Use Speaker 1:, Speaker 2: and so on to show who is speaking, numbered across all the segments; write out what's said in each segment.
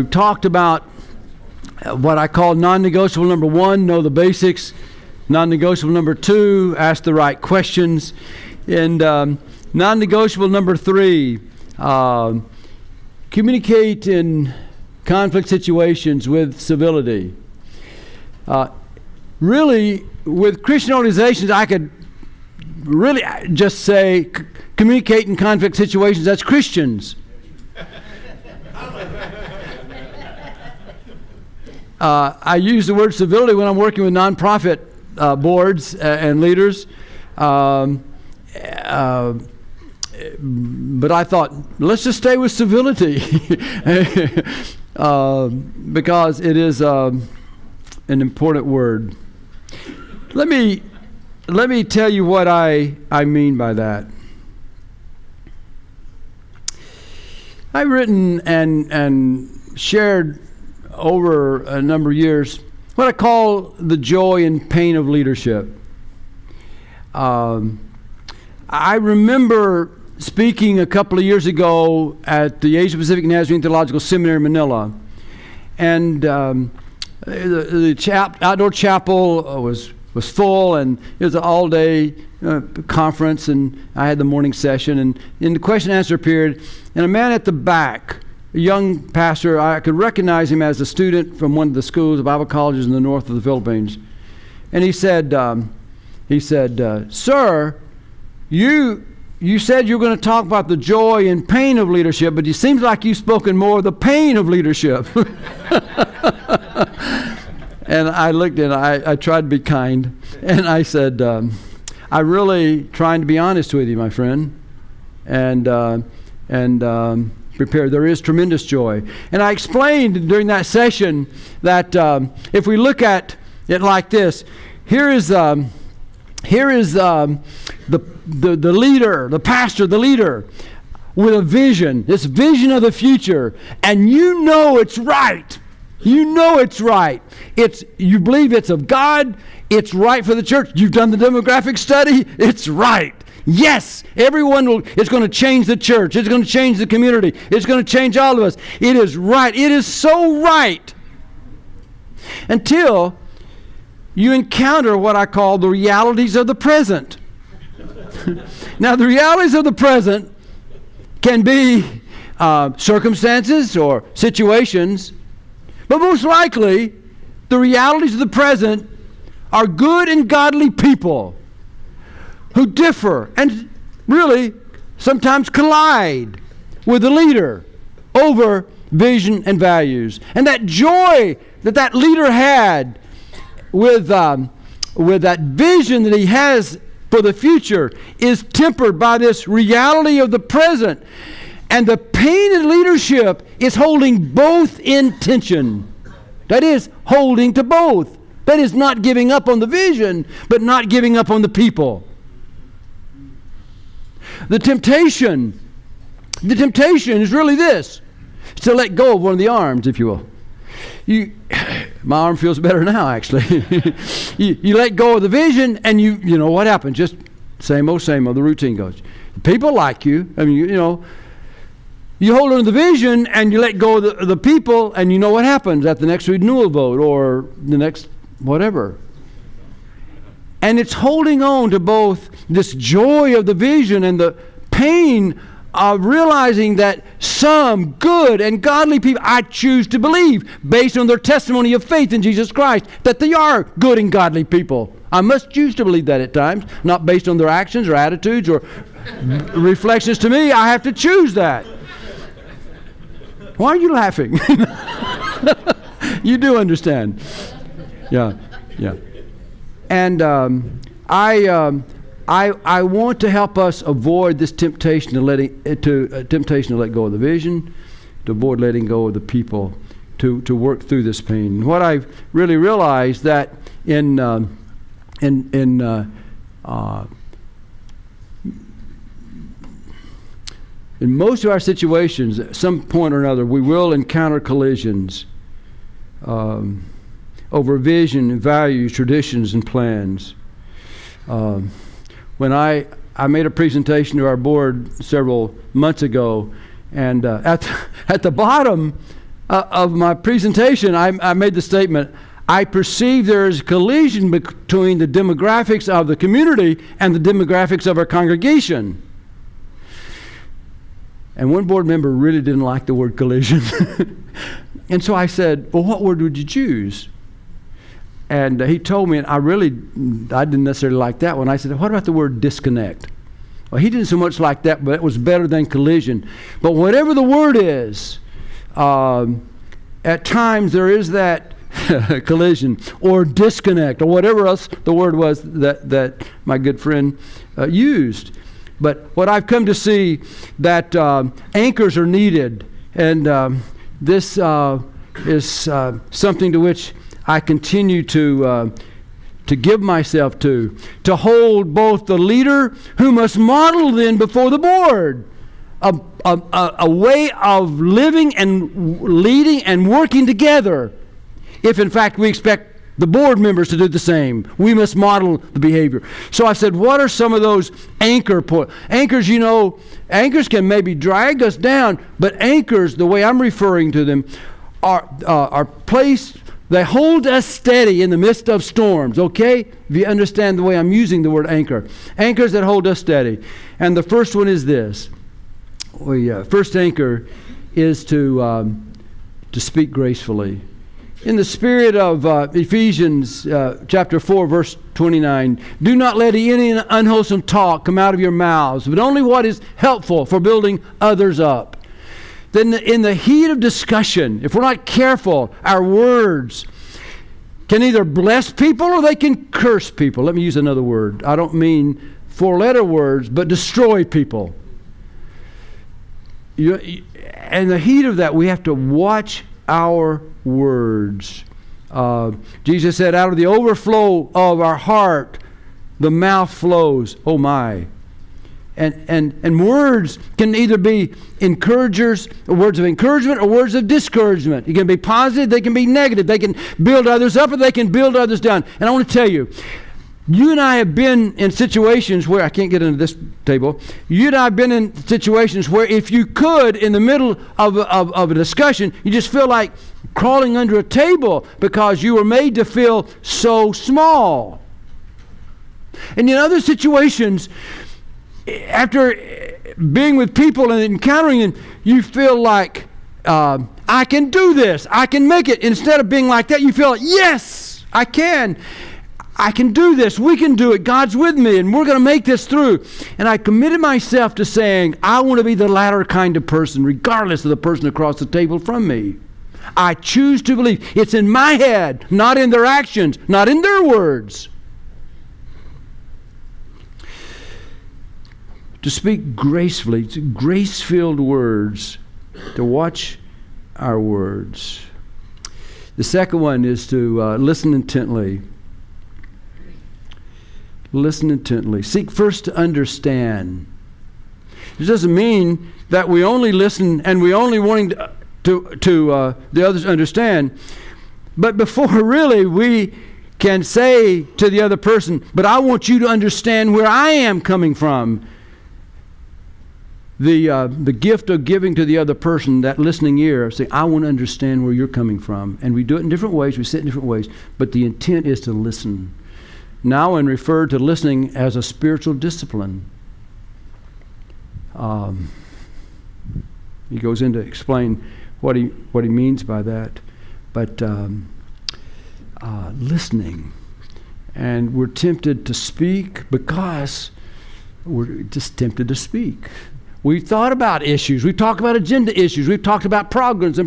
Speaker 1: We've talked about what I call non-negotiable number 1, know the basics. Non-negotiable number 2, ask the right questions. And non-negotiable number 3, communicate in conflict situations with civility. Really, with Christian organizations, I could really just say communicate in conflict situations as Christians. I use the word civility when I'm working with nonprofit boards and leaders. But I thought, let's just stay with civility because it is an important word. Let me tell you what I mean by that. I've written and shared over a number of years what I call the joy and pain of leadership. I remember speaking a couple of years ago at the Asia Pacific Nazarene Theological Seminary in Manila, and the outdoor chapel was full, and it was an all-day conference, and I had the morning session, and in the question and answer period, and a man at the back, a young pastor, I could recognize him as a student from one of the schools, the Bible colleges in the north of the Philippines, and he said, "Sir, you said you were going to talk about the joy and pain of leadership, but it seems like you've spoken more of the pain of leadership." And I looked and I tried to be kind, and I said, "I'm really trying to be honest with you, my friend, and prepare. There is tremendous joy." And I explained during that session that if we look at it like this, here is the leader, the pastor, the leader, with a vision, this vision of the future, and you know it's right. You know it's right. You believe it's of God. It's right for the church. You've done the demographic study. It's right. Yes, it's going to change the church. It's going to change the community. It's going to change all of us. It is right. It is so right. Until you encounter what I call the realities of the present. Now, the realities of the present can be circumstances or situations, but most likely, the realities of the present are good and godly people who differ and really sometimes collide with the leader over vision and values. And that joy that leader had with that vision that he has for the future is tempered by this reality of the present. And the pain in leadership is holding both in tension. That is, holding to both. That is, not giving up on the vision, but not giving up on the people. The temptation is really this: to let go of one of the arms, if you will. My arm feels better now, actually. you let go of the vision, and you know what happens. Just same old, the routine goes. People like you. I mean, you hold on to the vision, and you let go of the people, and you know what happens at the next renewal vote or the next whatever. And it's holding on to both this joy of the vision and the pain of realizing that some good and godly people, I choose to believe, based on their testimony of faith in Jesus Christ, that they are good and godly people. I must choose to believe that at times, not based on their actions or attitudes or reflections to me. I have to choose that. Why are you laughing? You do understand. Yeah. And I want to help us avoid this temptation to let go of the vision, to avoid letting go of the people, to work through this pain. What I've really realized that in most of our situations, at some point or another, we will encounter collisions over vision, values, traditions, and plans. When I made a presentation to our board several months ago, and at the bottom of my presentation, I made the statement, I perceive there is a collision between the demographics of the community and the demographics of our congregation. And one board member really didn't like the word collision. And so I said, well, what word would you choose? And he told me, and I didn't necessarily like that one. I said, what about the word disconnect? Well, he didn't so much like that, but it was better than collision. But whatever the word is, at times there is that collision or disconnect or whatever else the word was that my good friend used. But what I've come to see that anchors are needed, and this is something to which I continue to give myself to hold both the leader who must model then before the board a way of living and leading and working together. If in fact we expect the board members to do the same, we must model the behavior. So I said, what are some of those anchor points? Anchors, anchors can maybe drag us down, but anchors, the way I'm referring to them, are placed. They hold us steady in the midst of storms, okay? If you understand the way I'm using the word anchor. Anchors that hold us steady. And the first one is this. First anchor is to speak gracefully. In the spirit of Ephesians chapter 4, verse 29, do not let any unwholesome talk come out of your mouths, but only what is helpful for building others up. Then in the heat of discussion, if we're not careful, our words can either bless people or they can curse people. Let me use another word. I don't mean four-letter words, but destroy people. In the heat of that, we have to watch our words. Jesus said, out of the overflow of our heart, the mouth flows. Oh my. And words can either be encouragers, or words of encouragement, or words of discouragement. It can be positive, they can be negative. They can build others up, or they can build others down. And I want to tell you, you and I have been in situations where, I can't get into this table, you and I have been in situations where if you could, in the middle of a discussion, you just feel like crawling under a table because you were made to feel so small. And in other situations, after being with people and encountering them, you feel like, I can do this, I can make it. Instead of being like that, you feel like, yes, I can do this, we can do it, God's with me, and we're going to make this through. And I committed myself to saying, I want to be the latter kind of person, regardless of the person across the table from me. I choose to believe. It's in my head, not in their actions, not in their words. To speak gracefully, to grace-filled words, to watch our words. The second one is to listen intently. Listen intently. Seek first to understand. This doesn't mean that we only listen and we only wanting to the others understand, but before really we can say to the other person, but I want you to understand where I am coming from. The gift of giving to the other person, that listening ear, saying, I want to understand where you're coming from. And we do it in different ways, we sit in different ways, but the intent is to listen. Now and refer to listening as a spiritual discipline. He goes in to explain what he means by that. But listening. And we're tempted to speak because we're just tempted to speak. We've thought about issues. We've talked about agenda issues. We've talked about programs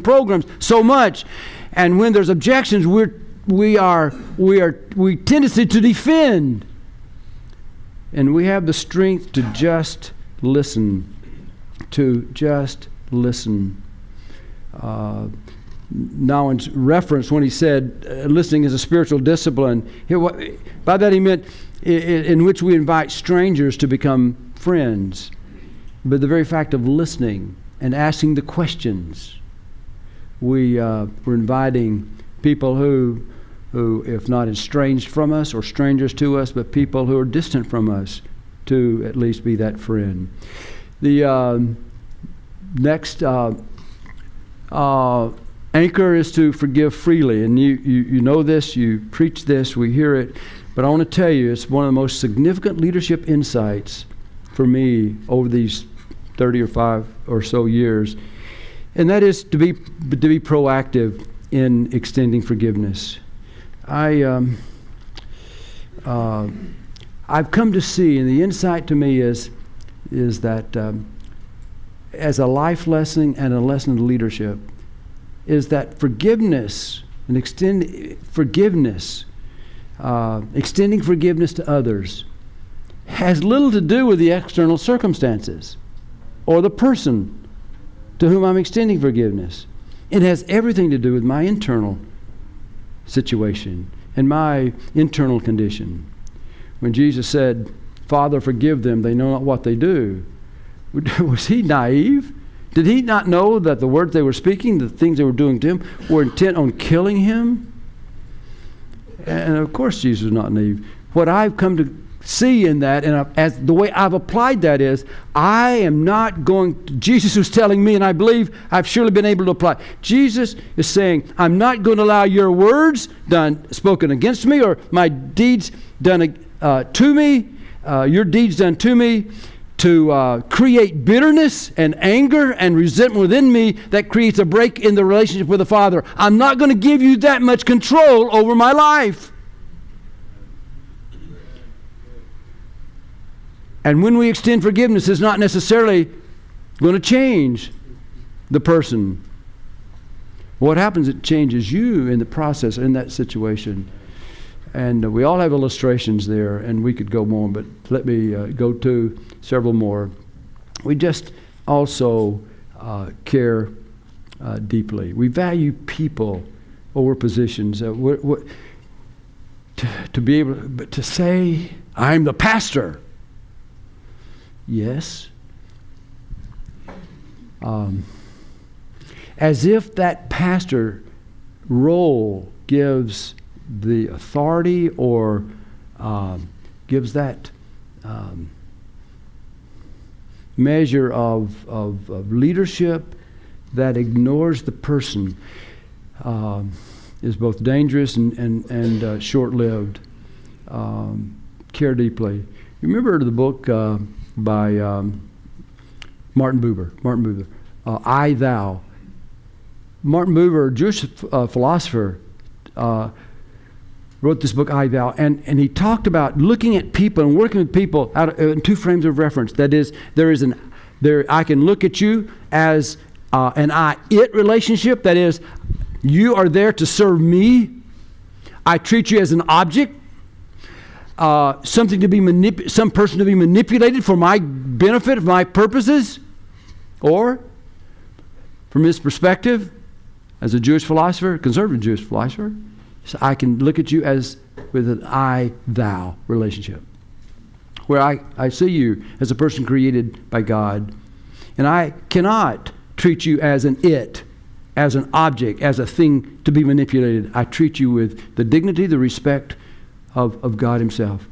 Speaker 1: so much. And when there's objections, we tendency to defend. And we have the strength to just listen. Now in reference, when he said listening is a spiritual discipline, by that he meant in which we invite strangers to become friends. But the very fact of listening and asking the questions, we're inviting people who, if not estranged from us or strangers to us, but people who are distant from us, to at least be that friend. The next anchor is to forgive freely. And you know this, you preach this, we hear it. But I want to tell you, it's one of the most significant leadership insights for me over these 30 or 5 or so years. And that is to be proactive in extending forgiveness. I've come to see, and the insight to me is that as a life lesson and a lesson of leadership, is that forgiveness and extending forgiveness to others has little to do with the external circumstances or the person to whom I'm extending forgiveness. It has everything to do with my internal situation and my internal condition. When Jesus said, "Father, forgive them, they know not what they do," was he naive? Did he not know that the words they were speaking, the things they were doing to him, were intent on killing him? And of course Jesus was not naive. What I've come to see in that, and as the way I've applied that is, I am not going to, Jesus was telling me, and I believe I've surely been able to apply. Jesus is saying, I'm not going to allow your words spoken against me, or my deeds done to me, your deeds done to me, to create bitterness and anger and resentment within me that creates a break in the relationship with the Father. I'm not going to give you that much control over my life. And when we extend forgiveness, it's not necessarily going to change the person. What happens, it changes you in the process, in that situation. And we all have illustrations there, and we could go more, but let me go to several more. We just also care deeply. We value people over positions. To be able to say, I'm the pastor. Yes. As if that pastor role gives the authority or gives that measure of leadership that ignores the person is both dangerous and short-lived. Care deeply. You remember the book by Martin Buber, I, Thou. Martin Buber, a Jewish philosopher, wrote this book, I, Thou, and he talked about looking at people and working with people in 2 frames of reference. That is, I can look at you as an I-it relationship. That is, you are there to serve me. I treat you as an object. Something to be some person to be manipulated for my benefit, for my purposes, or from his perspective, as a Jewish philosopher, conservative Jewish philosopher, so I can look at you as with an I-thou relationship, where I see you as a person created by God, and I cannot treat you as an it, as an object, as a thing to be manipulated. I treat you with the dignity, the respect of God himself.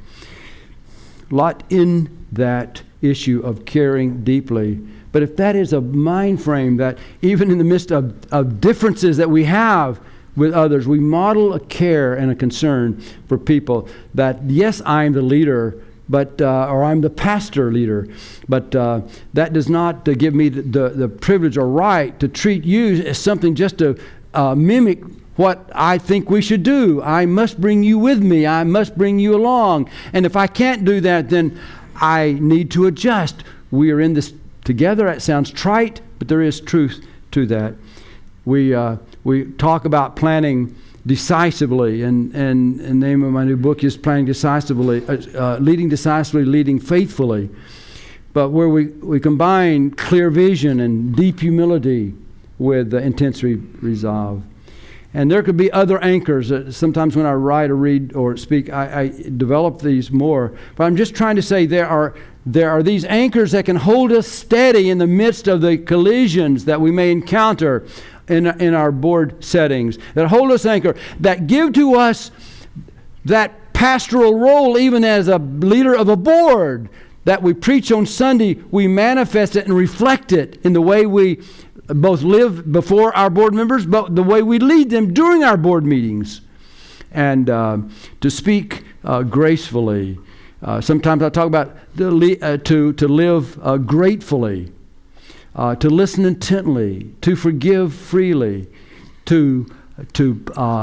Speaker 1: A lot in that issue of caring deeply. But if that is a mind frame that even in the midst of differences that we have with others, we model a care and a concern for people that, yes, I'm the leader, but or I'm the pastor leader, but that does not give me the privilege or right to treat you as something just to mimic what I think we should do. I must bring you with me. I must bring you along. And if I can't do that, then I need to adjust. We are in this together. It sounds trite, but there is truth to that. We talk about planning decisively, and the name of my new book is Planning Decisively, Leading Decisively, Leading Faithfully. But where we combine clear vision and deep humility with intense resolve. And there could be other anchors. Sometimes when I write or read or speak, I develop these more. But I'm just trying to say there are these anchors that can hold us steady in the midst of the collisions that we may encounter in our board settings, that hold us anchor, that give to us that pastoral role even as a leader of a board, that we preach on Sunday, we manifest it and reflect it in the way we both live before our board members, but the way we lead them during our board meetings. And to speak gracefully. Sometimes I talk about to live gratefully, to listen intently, to forgive freely, to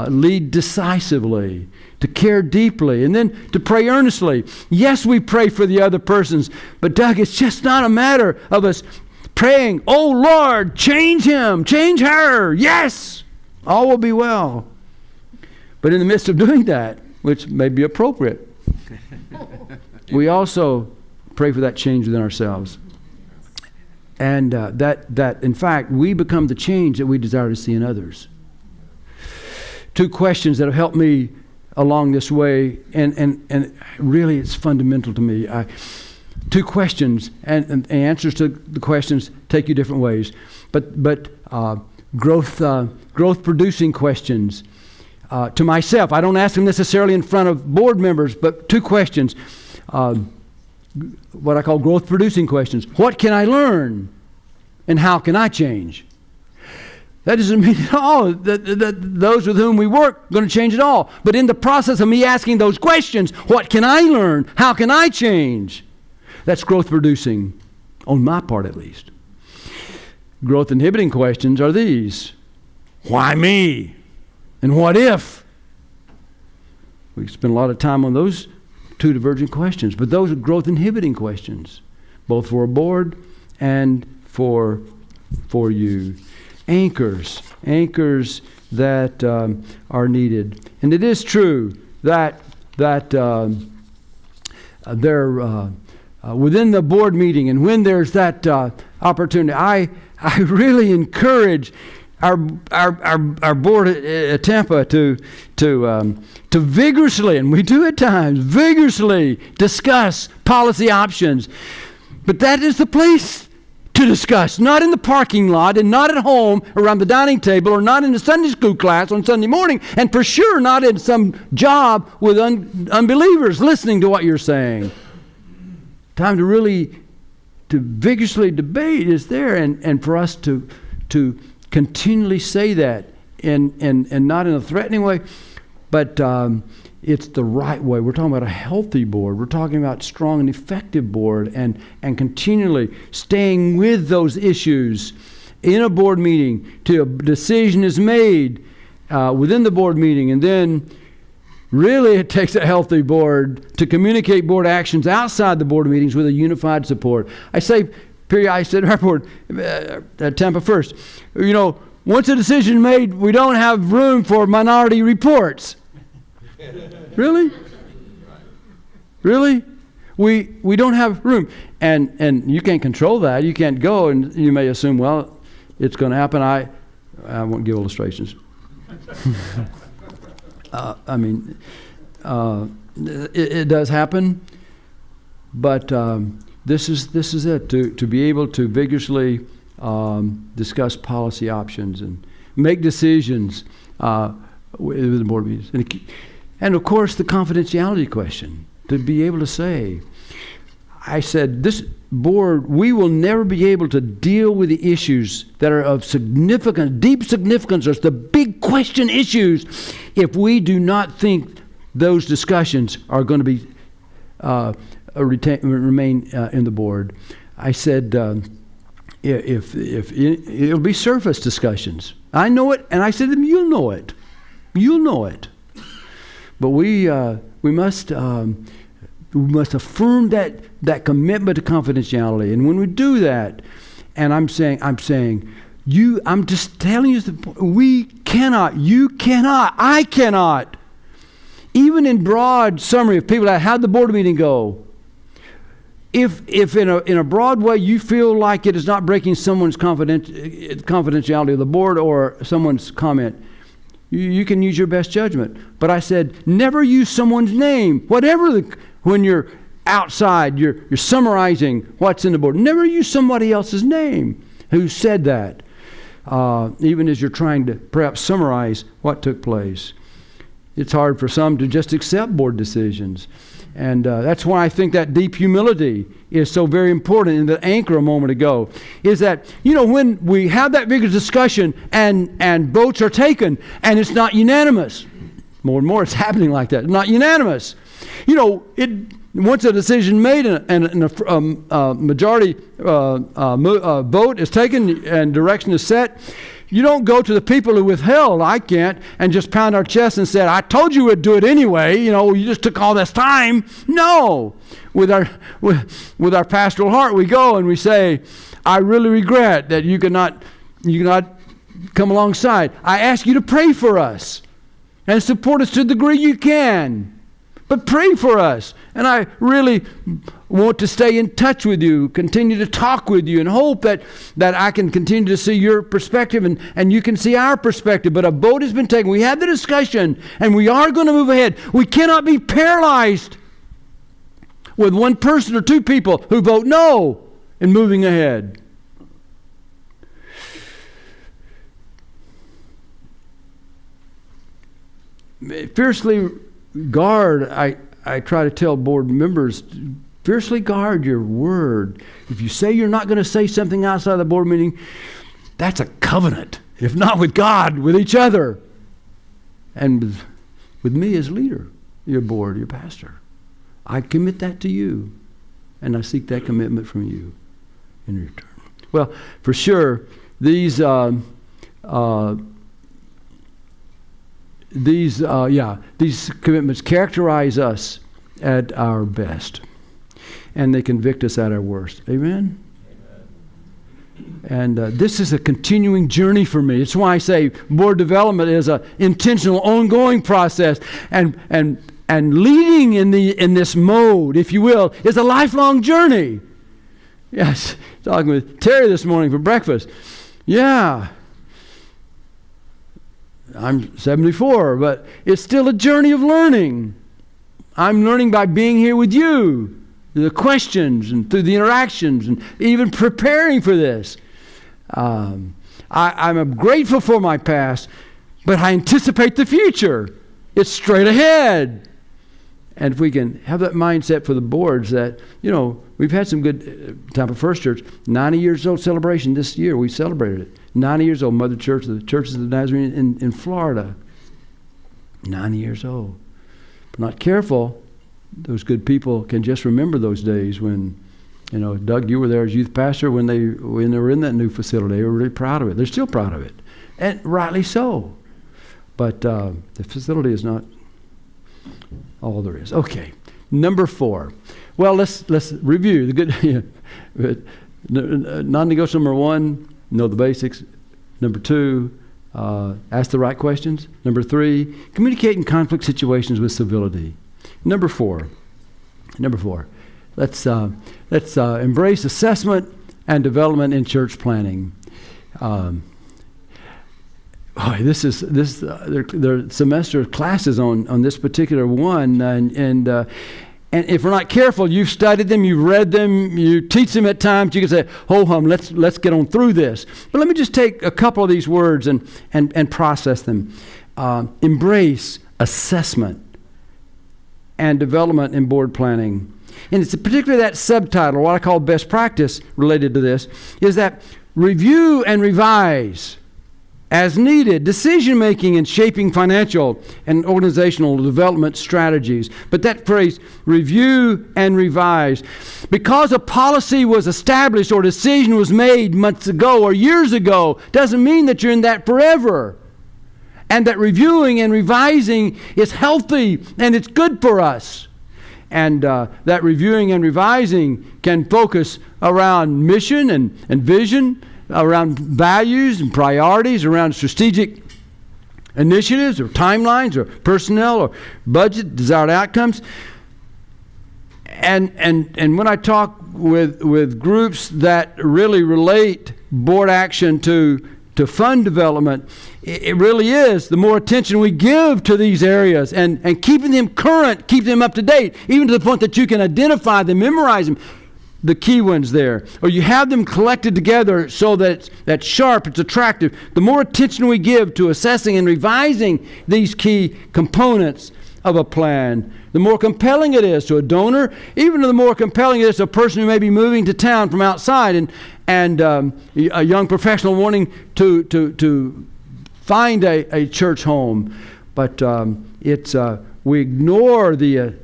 Speaker 1: lead decisively, to care deeply, and then to pray earnestly. Yes, we pray for the other persons, but Doug, it's just not a matter of us praying, oh Lord, change him, change her. Yes, all will be well. But in the midst of doing that, which may be appropriate, we also pray for that change within ourselves. And that in fact, we become the change that we desire to see in others. Two questions that have helped me along this way, and really it's fundamental to me. Two questions, and answers to the questions take you different ways. But growth producing questions. To myself, I don't ask them necessarily in front of board members, but two questions. What I call growth producing questions. What can I learn? And how can I change? That doesn't mean at all that those with whom we work are going to change at all. But in the process of me asking those questions, what can I learn? How can I change? That's growth producing, on my part at least. Growth inhibiting questions are these. Why me? And what if? We spend a lot of time on those two divergent questions, but those are growth inhibiting questions, both for a board and for you. Anchors that are needed. And it is true that they're within the board meeting, and when there's that opportunity, I really encourage our board at Tampa to vigorously, and we do at times, vigorously discuss policy options. But that is the place to discuss, not in the parking lot, and not at home around the dining table, or not in the Sunday school class on Sunday morning, and for sure not in some job with unbelievers listening to what you're saying. Time to vigorously debate is there, and for us to continually say that, and not in a threatening way, but it's the right way. We're talking about a healthy board. We're talking about strong and effective board, and continually staying with those issues in a board meeting till a decision is made within the board meeting, and then really it takes a healthy board to communicate board actions outside the board meetings with a unified support. I said to our board at Tampa First, once a decision made, we don't have room for minority reports. Really? Really? We don't have room. And you can't control that. You can't go, and you may assume, well, it's going to happen. I won't give illustrations. It does happen, but this is it, to be able to vigorously discuss policy options and make decisions with the board meetings. And of course, the confidentiality question, to be able to say, I said, this board, we will never be able to deal with the issues that are of significance, deep significance, or the big question issues, if we do not think those discussions are going to be remain in the board. I said, if it'll be surface discussions. I know it, and I said to them, you'll know it. But we must affirm that commitment to confidentiality. And when we do that, and I'm saying, I'm just telling you, we cannot, you cannot, I cannot. Even in broad summary of people that, how'd the board meeting go? If in a broad way you feel like it is not breaking someone's confidentiality of the board or someone's comment, you can use your best judgment. But I said, never use someone's name. When you're outside, you're summarizing what's in the board. Never use somebody else's name who said that, even as you're trying to perhaps summarize what took place. It's hard for some to just accept board decisions. And that's why I think that deep humility is so very important. And the anchor a moment ago is that, when we have that vigorous discussion and votes are taken and it's not unanimous, more and more it's happening like that, not unanimous. Once a decision made and a majority vote is taken and direction is set, you don't go to the people who withheld, I can't, and just pound our chest and say, I told you we'd do it anyway, you just took all this time. No. With our pastoral heart, we go and we say, I really regret that you cannot come alongside. I ask you to pray for us and support us to the degree you can. But pray for us. And I really want to stay in touch with you, continue to talk with you, and hope that I can continue to see your perspective and you can see our perspective. But a vote has been taken. We had the discussion, and we are going to move ahead. We cannot be paralyzed with one person or two people who vote no in moving ahead. Fiercely guard, I try to tell board members, fiercely guard your word. If you say you're not going to say something outside the board meeting, that's a covenant. If not with God, with each other. And with me as leader, your board, your pastor. I commit that to you. And I seek that commitment from you in return. Well, for sure, these commitments characterize us at our best, and they convict us at our worst. Amen? And this is a continuing journey for me. It's why I say board development is an intentional, ongoing process, and leading in this mode, if you will, is a lifelong journey. Yes, talking with Terry this morning for breakfast. Yeah. I'm 74, but it's still a journey of learning. I'm learning by being here with you, the questions and through the interactions and even preparing for this. I'm grateful for my past, but I anticipate the future. It's straight ahead. And if we can have that mindset for the boards that, we've had some good Tampa First Church, 90 years old celebration this year. We celebrated it. 90 years old, Mother Church, the Churches of the Nazarene in Florida. 90 years old. If not careful, those good people can just remember those days when, Doug, you were there as youth pastor when they were in that new facility. They were really proud of it. They're still proud of it. And rightly so. But the facility is not all there is. Okay. Number 4. Well, let's review the good non-negotiable. Number 1, know the basics. Number 2, ask the right questions. Number 3, communicate in conflict situations with civility. Number 4, let's embrace assessment and development in church planning. Their semester classes on this particular one, and if we're not careful, you've studied them, you've read them, you teach them at times. You can say, "Ho-hum, let's get on through this." But let me just take a couple of these words and process them. Embrace assessment and development in board planning, and it's particularly that subtitle, what I call best practice, related to this, is that review and revise as needed, decision-making and shaping financial and organizational development strategies. But that phrase, review and revise, because a policy was established or decision was made months ago or years ago, doesn't mean that you're in that forever. And that reviewing and revising is healthy and it's good for us. And that reviewing and revising can focus around mission and vision, around values and priorities, around strategic initiatives or timelines or personnel or budget, desired outcomes. And when I talk with groups that really relate board action to fund development, it really is the more attention we give to these areas and keeping them current, keep them up to date, even to the point that you can identify them, memorize them, the key ones there, or you have them collected together so that that's sharp, it's attractive. The more attention we give to assessing and revising these key components of a plan, the more compelling it is to a donor, even the more compelling it is to a person who may be moving to town from outside and a young professional wanting to find a church home. But we ignore the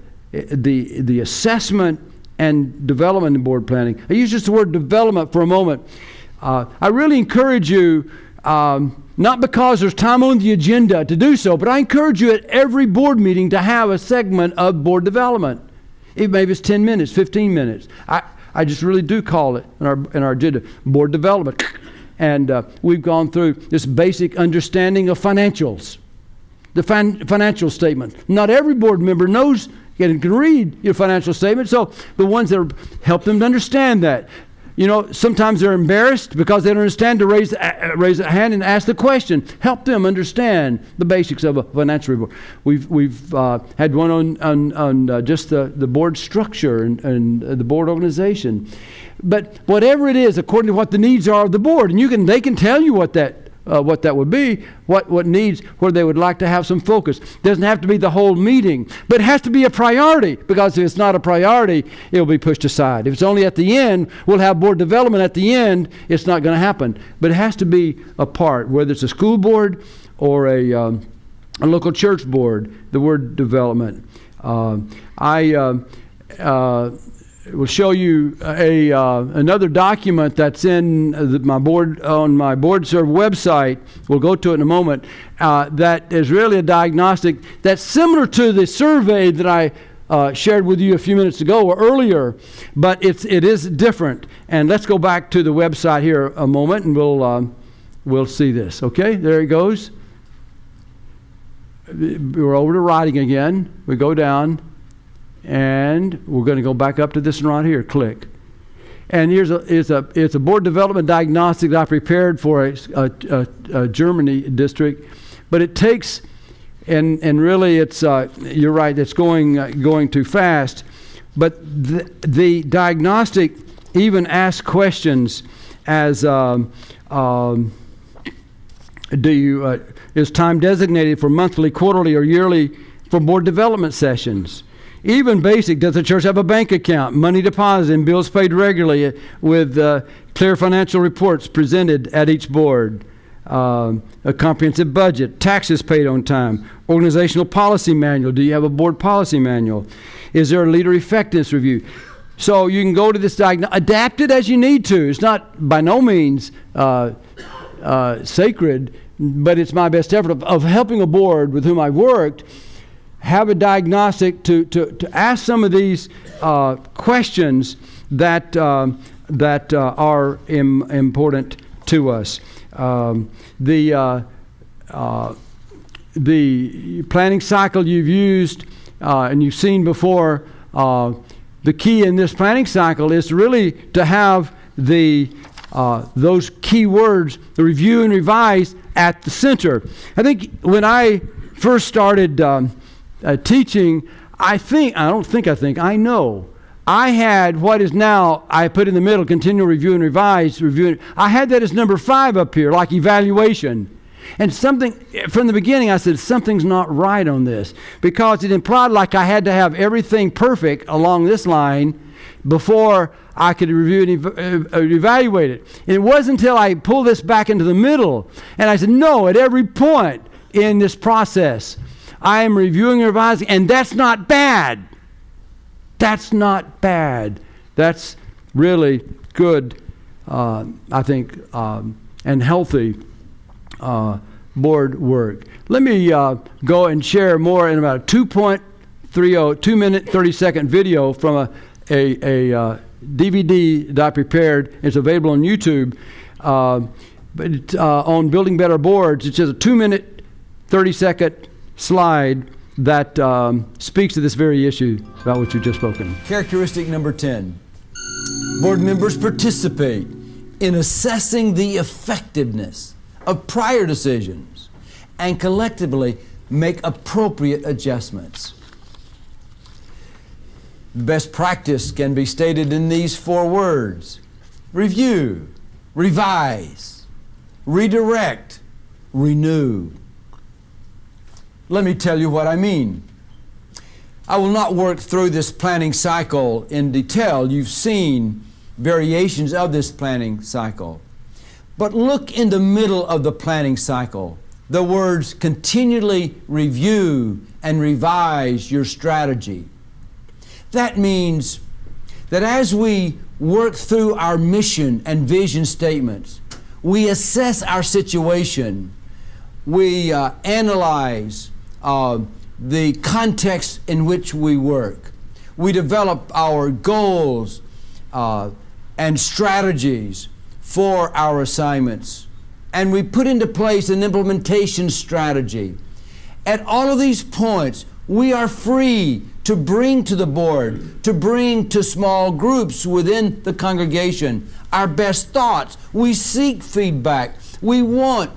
Speaker 1: assessment and development in board planning. I use just the word development for a moment. I really encourage you, not because there's time on the agenda to do so, but I encourage you at every board meeting to have a segment of board development. Maybe it's 10 minutes, 15 minutes. I just really do call it in our agenda, board development. And we've gone through this basic understanding of financials, the financial statement. Not every board member knows and can read your financial statement, so the ones that help them to understand that. You know, sometimes they're embarrassed because they don't understand to raise a hand and ask the question. Help them understand the basics of a financial report. We've had one on just the board structure and the board organization. But whatever it is, according to what the needs are of the board, and they can tell you what that would be, what needs, where they would like to have some focus. Doesn't have to be the whole meeting, but it has to be a priority, because if it's not a priority, it'll be pushed aside. If it's only at the end, we'll have board development at the end, it's not going to happen. But it has to be a part, whether it's a school board or a local church board, the word development. We'll show you another document that's in my board on my BoardServe website. We'll go to it in a moment. That is really a diagnostic that's similar to the survey that I shared with you a few minutes ago or earlier, but it is different. And let's go back to the website here a moment, and we'll see this. Okay, there it goes. We're over to writing again. We go down. And we're going to go back up to this one right here. Click. And it's a board development diagnostic that I prepared for a Germany district. But it takes, and really it's, you're right, it's going too fast. But the diagnostic even asks questions as, is time designated for monthly, quarterly, or yearly for board development sessions? Even basic, does the church have a bank account, money deposited, and bills paid regularly with clear financial reports presented at each board, a comprehensive budget, taxes paid on time, organizational policy manual. Do you have a board policy manual? Is there a leader effectiveness review? So you can go to this adapt it as you need to. It's not by no means sacred, but it's my best effort of helping a board with whom I've worked have a diagnostic to ask some of these questions that are important to us. The planning cycle you've used and you've seen before, the key in this planning cycle is really to have those key words, the review and revise, at the center. I think when I first started teaching, I know I had what is now, I put in the middle, continual review and revise, I had that as number 5 up here, like evaluation. And something, from the beginning I said, something's not right on this, because it implied like I had to have everything perfect along this line before I could review and evaluate it. And it wasn't until I pulled this back into the middle, and I said, no, at every point in this process, I am reviewing and revising, and that's not bad. That's not bad. That's really good, I think, and healthy board work. Let me go and share more in about a 2-minute, 30-second video from a DVD that I prepared. It's available on YouTube. But it's, on Building Better Boards, it's just a 2-minute, 30-second slide that speaks to this very issue about what you've just spoken. Characteristic number 10. Board members participate in assessing the effectiveness of prior decisions and collectively make appropriate adjustments. Best practice can be stated in these 4 words: review, revise, redirect, renew. Let me tell you what I mean. I will not work through this planning cycle in detail. You've seen variations of this planning cycle. But look in the middle of the planning cycle. The words continually review and revise your strategy. That means that as we work through our mission and vision statements, we assess our situation, we analyze the context in which we work, we develop our goals and strategies for our assignments, and we put into place an implementation strategy. At all of these points, we are free to bring to the board, to bring to small groups within the congregation our best thoughts. We seek feedback. We want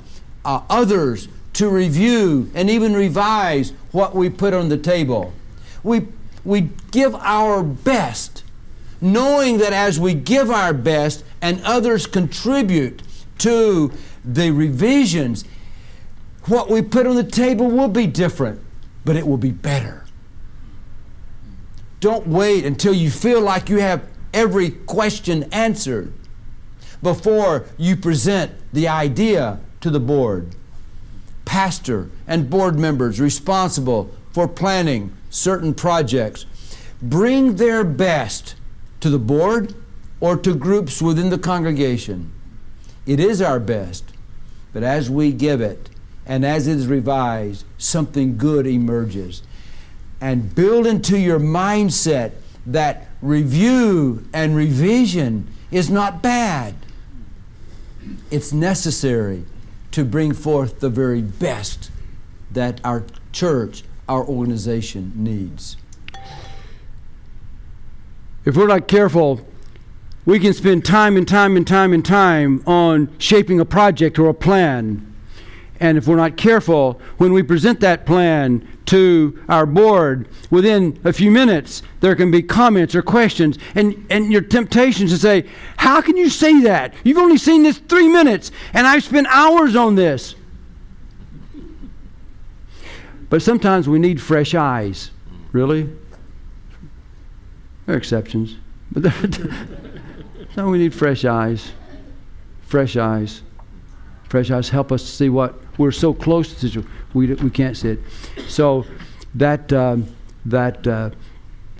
Speaker 1: others to review and even revise what we put on the table. We give our best, knowing that as we give our best and others contribute to the revisions, what we put on the table will be different, but it will be better. Don't wait until you feel like you have every question answered before you present the idea to the board. Pastor and board members responsible for planning certain projects bring their best to the board or to groups within the congregation. It is our best, but as we give it and as it is revised, something good emerges. And build into your mindset that review and revision is not bad. It's necessary to bring forth the very best that our church, our organization needs. If we're not careful, we can spend time and time on shaping a project or a plan. And if we're not careful, when we present that plan to our board, within a few minutes, there can be comments or questions, and your temptation is to say, how can you say that? You've only seen this 3 minutes, and I've spent hours on this. But sometimes we need fresh eyes. Really? There are exceptions. But no, we need fresh eyes. Fresh eyes. Fresh eyes help us to see what we're so close to, we can't see it. So that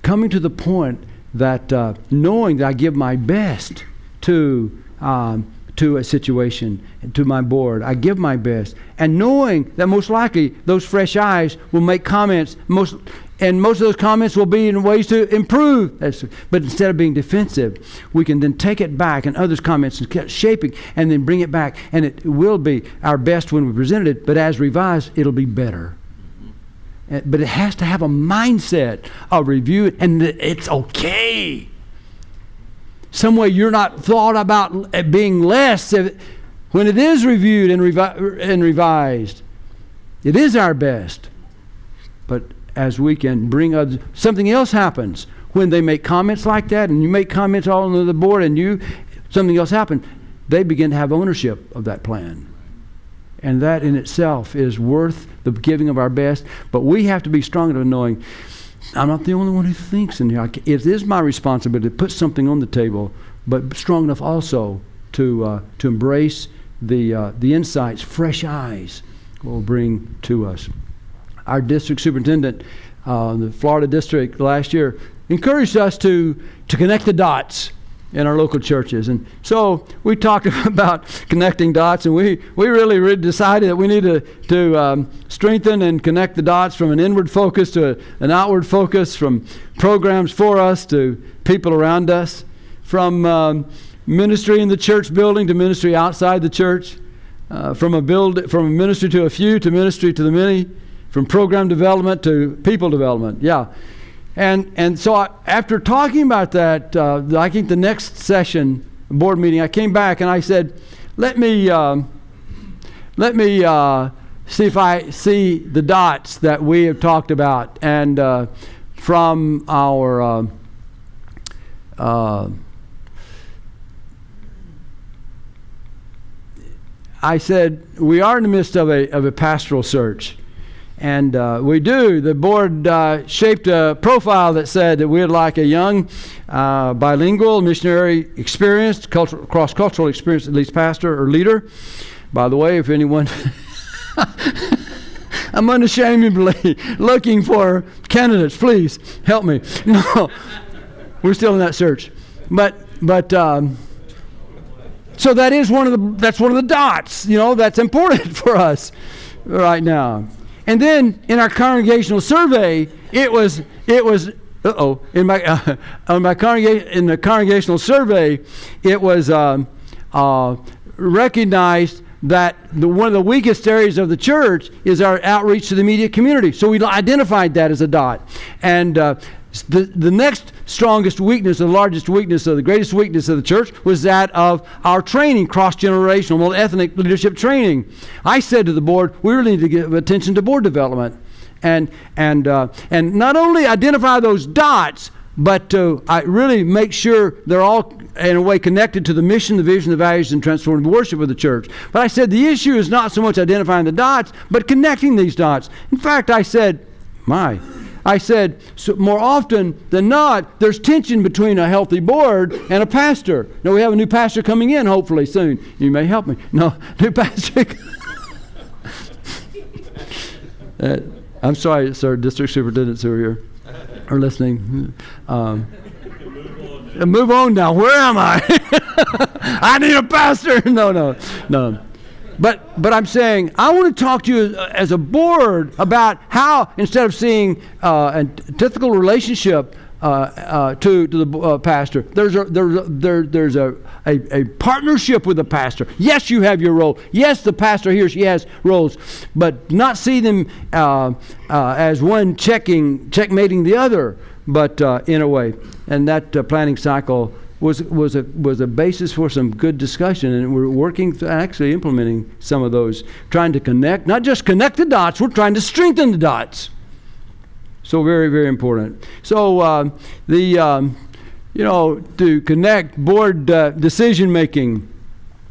Speaker 1: coming to the point that knowing that I give my best to a situation, to my board, I give my best, and knowing that most likely those fresh eyes will make comments. Most of those comments will be in ways to improve. But instead of being defensive, we can then take it back and others' comments and keep shaping and then bring it back. And it will be our best when we present it, but as revised, it'll be better. But it has to have a mindset of review, and it's okay. Some way you're not thought about it being less when it is reviewed and revised. It is our best. But as we can bring others, something else happens when they make comments like that, and you make comments all over the board, and something else happens. They begin to have ownership of that plan, and that in itself is worth the giving of our best. But we have to be strong enough knowing I'm not the only one who thinks in here. It is my responsibility to put something on the table, but strong enough also to embrace the insights, fresh eyes will bring to us. Our district superintendent, the Florida district last year, encouraged us to connect the dots in our local churches. And so we talked about connecting dots, and we really decided that we needed to strengthen and connect the dots from an inward focus to an outward focus, from programs for us to people around us, from ministry in the church building to ministry outside the church, from a ministry to a few to ministry to the many, from program development to people development. Yeah. And so after talking about that, I think the next session, board meeting, I came back and I said, let me see if I see the dots that we have talked about. And from our I said, we are in the midst of a pastoral search. we do. The board shaped a profile that said that we'd like a young, bilingual, missionary, experienced, cross-cultural experienced, at least pastor or leader. By the way, if anyone... I'm unashamedly looking for candidates. Please help me. No, we're still in that search. But so that's one of the dots. That's important for us right now. And then in our congregational survey, it was in the congregational survey, it was recognized that one of the weakest areas of the church is our outreach to the immediate community. So we identified that as a dot. And the next strongest weakness, the largest weakness, or the greatest weakness of the church was that of our training, cross-generational, multi-ethnic leadership training. I said to the board, we really need to give attention to board development. And not only identify those dots, but to really make sure they're all in a way connected to the mission, the vision, the values, and transformative worship of the church. But I said the issue is not so much identifying the dots, but connecting these dots. In fact, I said, so more often than not, there's tension between a healthy board and a pastor. Now, we have a new pastor coming in, hopefully, soon. You may help me. No, new pastor. I'm sorry, sir, district superintendents who are here are listening. Move on now. Where am I? I need a pastor. No. But I'm saying I want to talk to you as a board about how, instead of seeing an antithetical relationship to the pastor, there's a partnership with the pastor. Yes, you have your role. Yes, the pastor, he or she has roles, but not see them as one checkmating the other, but in a way. And that planning cycle was a basis for some good discussion, and we're working actually implementing some of those, trying to connect, not just connect the dots, we're trying to strengthen the dots. So very, very important. So to connect board decision making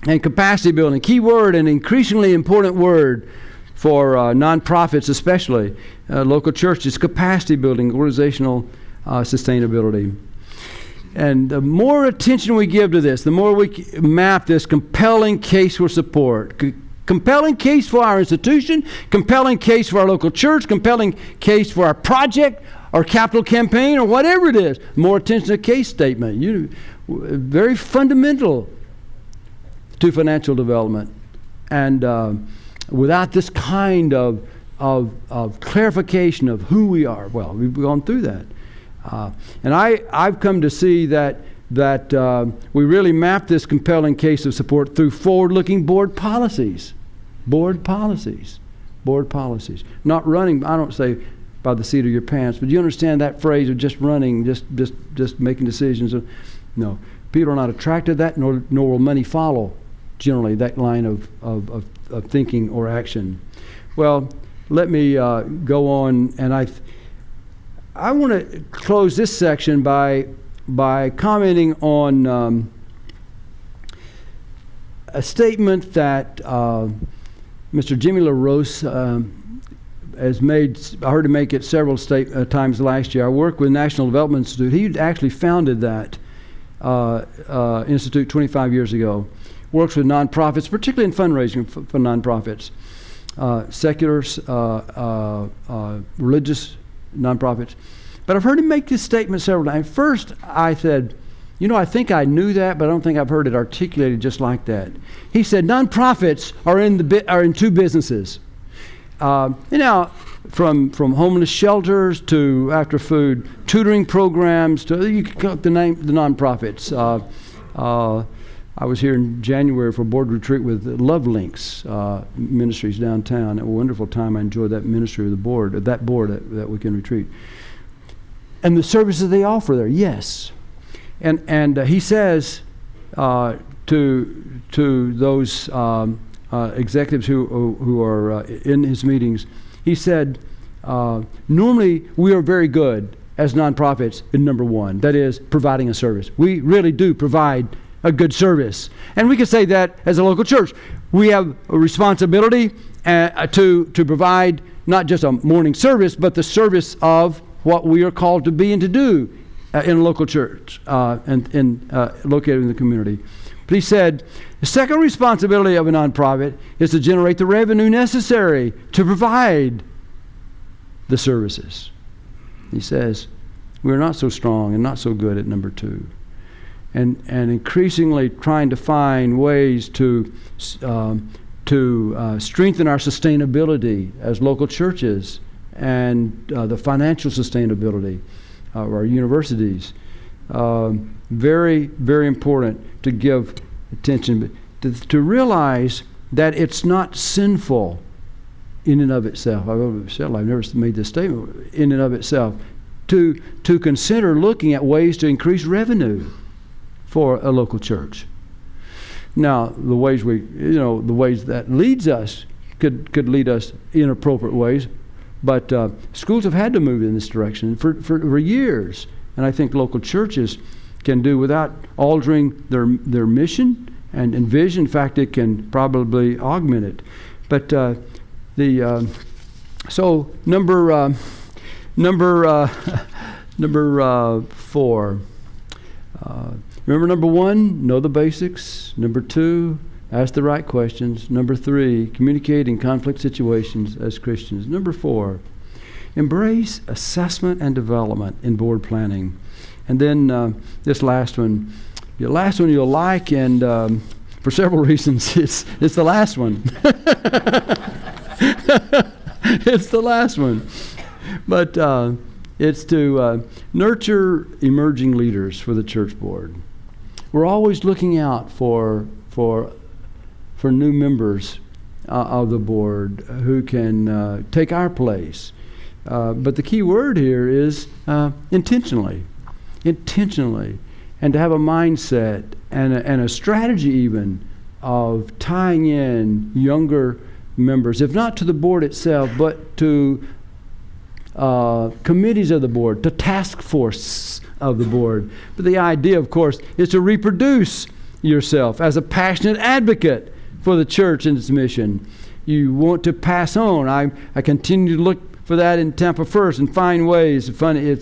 Speaker 1: and capacity building, key word, an increasingly important word for nonprofits, especially local churches, capacity building, organizational sustainability. And the more attention we give to this, the more we map this compelling case for support. Compelling case for our institution, compelling case for our local church, compelling case for our project or capital campaign or whatever it is. More attention to the case statement. Very fundamental to financial development. And without this kind of clarification of who we are, well, we've gone through that. And I've come to see that we really map this compelling case of support through forward-looking board policies. Board policies. Not running, I don't say by the seat of your pants, but you understand that phrase of just running, just making decisions. No, people are not attracted to that, nor will money follow, generally, that line of thinking or action. Well, let me go on, and I want to close this section by commenting on a statement that Mr. Jimmy LaRose has made. I heard him make it several times last year. I worked with National Development Institute. He actually founded that institute 25 years ago. Works with nonprofits, particularly in fundraising for nonprofits, secular, religious nonprofits. But I've heard him make this statement several times. First, I said, I think I knew that, but I don't think I've heard it articulated just like that. He said, nonprofits are in two businesses. From homeless shelters to after food tutoring programs to you can the nonprofits. I was here in January for a board retreat with Love Links Ministries downtown. A wonderful time. I enjoyed that ministry of the board, that weekend retreat. And the services they offer there, yes. And he says to those executives who are in his meetings, he said, normally we are very good as nonprofits in number one, that is providing a service. We really do provide a good service. And we can say that as a local church. We have a responsibility to provide not just a morning service, but the service of what we are called to be and to do in a local church and located in the community. But he said, the second responsibility of a nonprofit is to generate the revenue necessary to provide the services. He says, we're not so strong and not so good at number 2. And increasingly trying to find ways to strengthen our sustainability as local churches and the financial sustainability of our universities. Very, very important to give attention, to realize that it's not sinful in and of itself. I've never made this statement, in and of itself, to consider looking at ways to increase revenue for a local church. Now, the ways that leads us could lead us in appropriate ways, but schools have had to move in this direction for years, and I think local churches can do without altering their mission and vision. In fact, it can probably augment it. But so number 4. Remember, number 1, know the basics. Number 2, ask the right questions. Number 3, communicate in conflict situations as Christians. Number 4, embrace assessment and development in board planning. And then this last one you'll like, and for several reasons, it's the last one. It's the last one. But it's to nurture emerging leaders for the church board. We're always looking out for new members of the board who can take our place. But the key word here is intentionally, and to have a mindset and a strategy even of tying in younger members, if not to the board itself, but to committees of the board, to task force of the board. But the idea, of course, is to reproduce yourself as a passionate advocate for the church and its mission. You want to pass on. I continue to look for that in Tampa First and find ways. I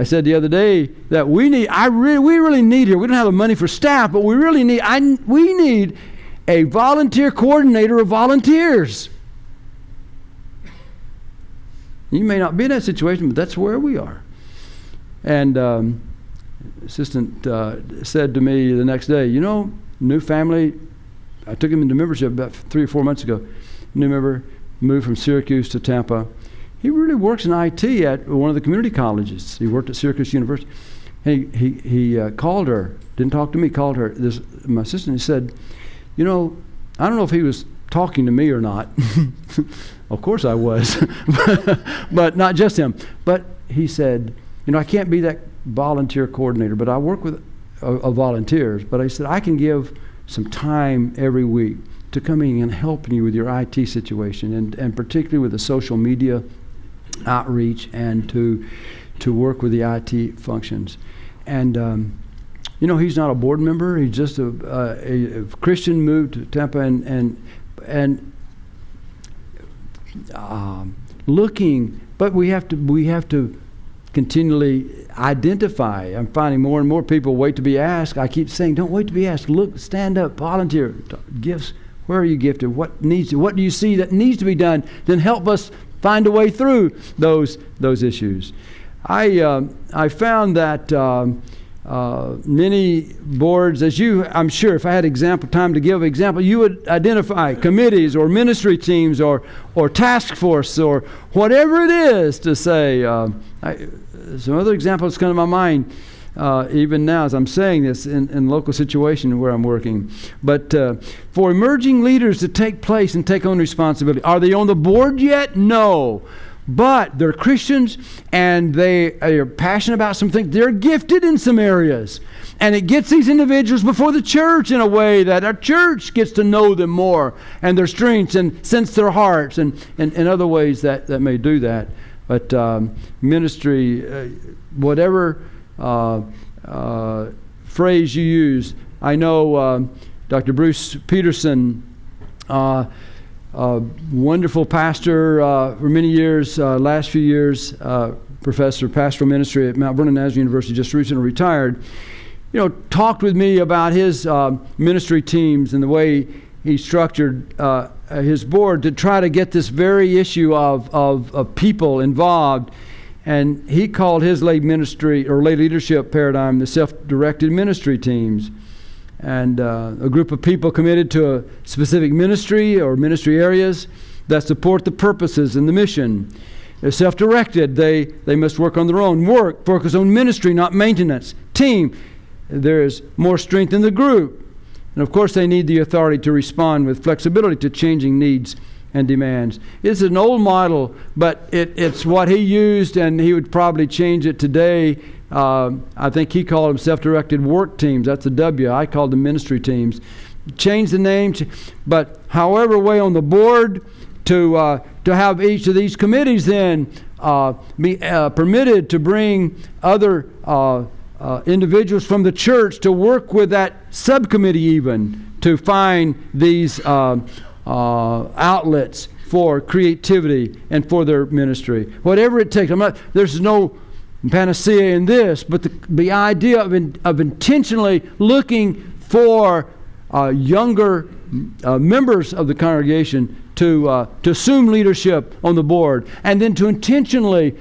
Speaker 1: said the other day that we really need here. We don't have the money for staff, but we really need. We need a volunteer coordinator of volunteers. You may not be in that situation, but that's where we are. And assistant said to me the next day, new family, I took him into membership about 3 or 4 months ago. New member moved from Syracuse to Tampa. He really works in IT at one of the community colleges. He worked at Syracuse University. He called her, didn't talk to me, called her, my assistant, he said, I don't know if he was talking to me or not. Of course I was, but not just him. But he said, I can't be that volunteer coordinator, but I work with volunteers. But I said, I can give some time every week to coming and helping you with your IT situation, and particularly with the social media outreach, and to work with the IT functions. And he's not a board member. He's just a Christian, moved to Tampa and looking. But we have to continually identify. I'm finding more and more people wait to be asked. I keep saying, don't wait to be asked. Look, stand up, volunteer, gifts. Where are you gifted? What do you see that needs to be done? Then help us find a way through those issues. I found that many boards, I'm sure if I had time to give example, you would identify committees or ministry teams or task force or whatever it is to say. Some other examples come to my mind even now as I'm saying this in local situation where I'm working. But for emerging leaders to take place and take on responsibility, are they on the board yet? No. But they're Christians and they are passionate about some things. They're gifted in some areas. And it gets these individuals before the church in a way that our church gets to know them more and their strengths and sense their hearts and other ways that may do that. But ministry, whatever phrase you use, I know Dr. Bruce Peterson wonderful pastor for many years, last few years, professor of pastoral ministry at Mount Vernon Nazarene University, just recently retired, talked with me about his ministry teams and the way he structured his board to try to get this very issue of people involved. And he called his lay ministry or lay leadership paradigm the self-directed ministry teams. And a group of people committed to a specific ministry or ministry areas that support the purposes and the mission. They're self-directed. They must work on their own work, focus on ministry, not maintenance. Team, there is more strength in the group. And of course, they need the authority to respond with flexibility to changing needs and demands. It's an old model, but it's what he used, and he would probably change it today. I think he called them self-directed work teams. That's a W. I called them ministry teams. Change the name, but however way on the board to have each of these committees then be permitted to bring other individuals from the church to work with that subcommittee even to find these outlets for creativity and for their ministry. Whatever it takes. There's no panacea in this, but the idea of intentionally looking for younger members of the congregation to assume leadership on the board, and then to intentionally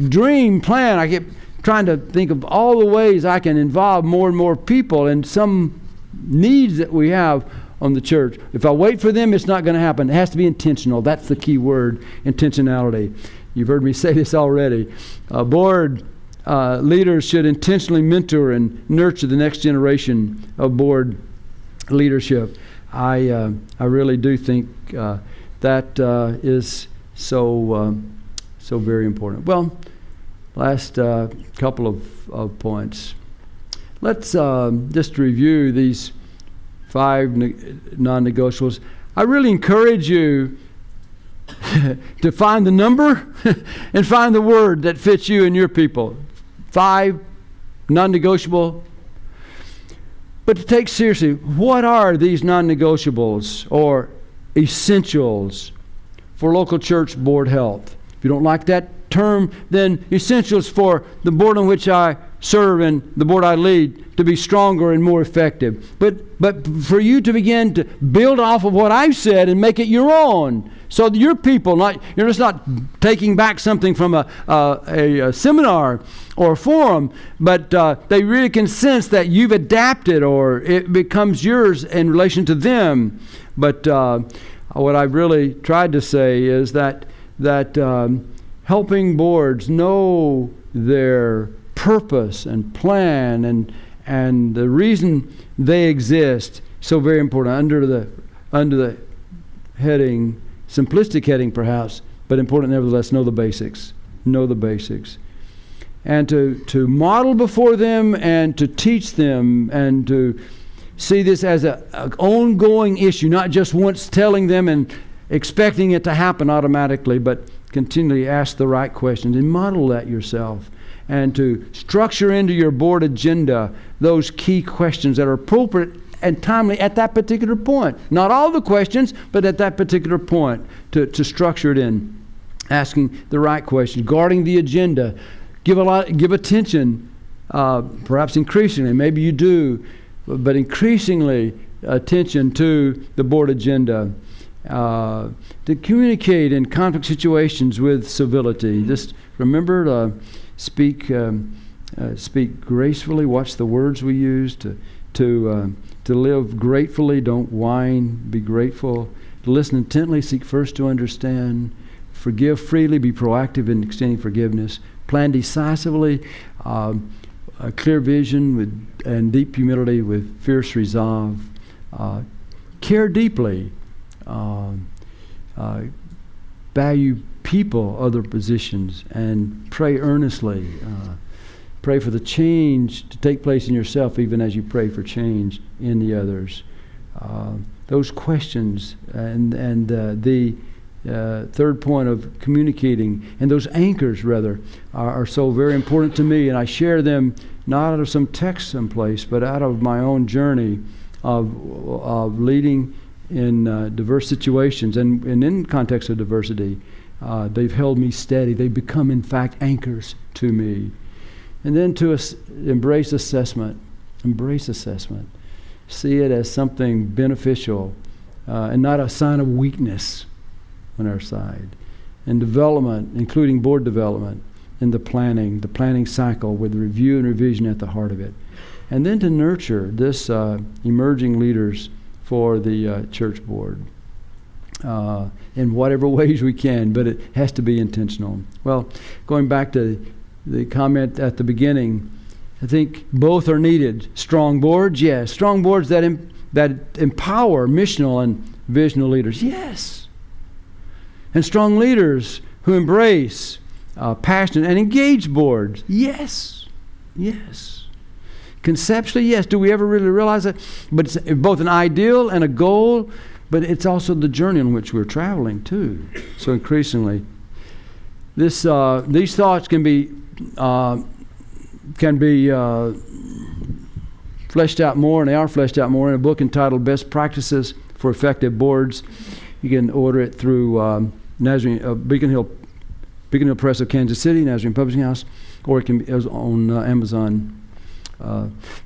Speaker 1: dream, plan. I keep trying to think of all the ways I can involve more and more people in some needs that we have on the church. If I wait for them, it's not going to happen. It has to be intentional. That's the key word, intentionality. You've heard me say this already. Board leaders should intentionally mentor and nurture the next generation of board leadership. I really do think that is so very important. Well, last couple of points. Let's just review these 5 non-negotiables. I really encourage you to find the number and find the word that fits you and your people. 5 non-negotiable. But to take seriously, what are these non-negotiables or essentials for local church board health? If you don't like that term, then essentials for the board on which I serve and the board I lead to be stronger and more effective. But for you to begin to build off of what I've said and make it your own, so that your people, you're just not taking back something from a seminar or a forum, but they really can sense that you've adapted or it becomes yours in relation to them. But what I've really tried to say is that helping boards know their purpose and plan and the reason they exist, so very important under the heading, simplistic heading perhaps, but important nevertheless, know the basics. Know the basics. And to model before them and to teach them and to see this as an ongoing issue, not just once telling them and expecting it to happen automatically, but continually ask the right questions and model that yourself. And to structure into your board agenda those key questions that are appropriate and timely at that particular point. Not all the questions, but at that particular point to structure it in. Asking the right questions, guarding the agenda. Give attention, perhaps increasingly, maybe you do, but increasingly attention to the board agenda. To communicate in conflict situations with civility. Just remember to speak gracefully. Watch the words we use. To live gratefully. Don't whine. Be grateful. To listen intently. Seek first to understand. Forgive freely. Be proactive in extending forgiveness. Plan decisively. A clear vision and deep humility with fierce resolve. Care deeply. Value people, other positions, and pray earnestly. Pray for the change to take place in yourself, even as you pray for change in the others. Those questions and the third point of communicating, and those anchors, rather, are so very important to me, and I share them not out of some text someplace, but out of my own journey of leading in diverse situations and in context of diversity. They've held me steady. They've become, in fact, anchors to me. And then to embrace assessment. Embrace assessment. See it as something beneficial and not a sign of weakness on our side. And development, including board development, and the planning cycle with review and revision at the heart of it. And then to nurture this emerging leaders for the church board in whatever ways we can, but it has to be intentional. Well, going back to the comment at the beginning, I think both are needed. Strong boards, yes. Strong boards that empower missional and visional leaders, yes. And strong leaders who embrace passionate and engaged boards, yes. Yes. Conceptually, yes. Do we ever really realize that? But it's both an ideal and a goal, but it's also the journey on which we're traveling too. So increasingly, these thoughts can be fleshed out more, and they are fleshed out more in a book entitled "Best Practices for Effective Boards." You can order it through Beacon Hill Press of Kansas City, Nazarene Publishing House, or it can be on Amazon.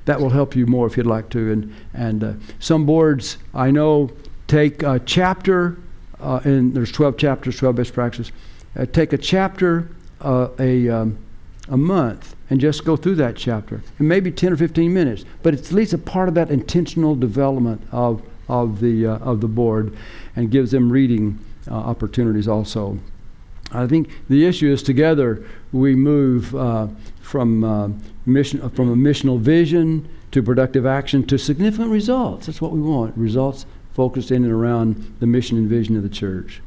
Speaker 1: That will help you more if you'd like to. And some boards I know take a chapter, and there's 12 chapters, 12 best practices. Take a chapter a month and just go through that chapter, and maybe 10 or 15 minutes. But it's at least a part of that intentional development of the board, and gives them reading opportunities also. I think the issue is together we move from a missional vision to productive action to significant results. That's what we want. Results focused in and around the mission and vision of the church.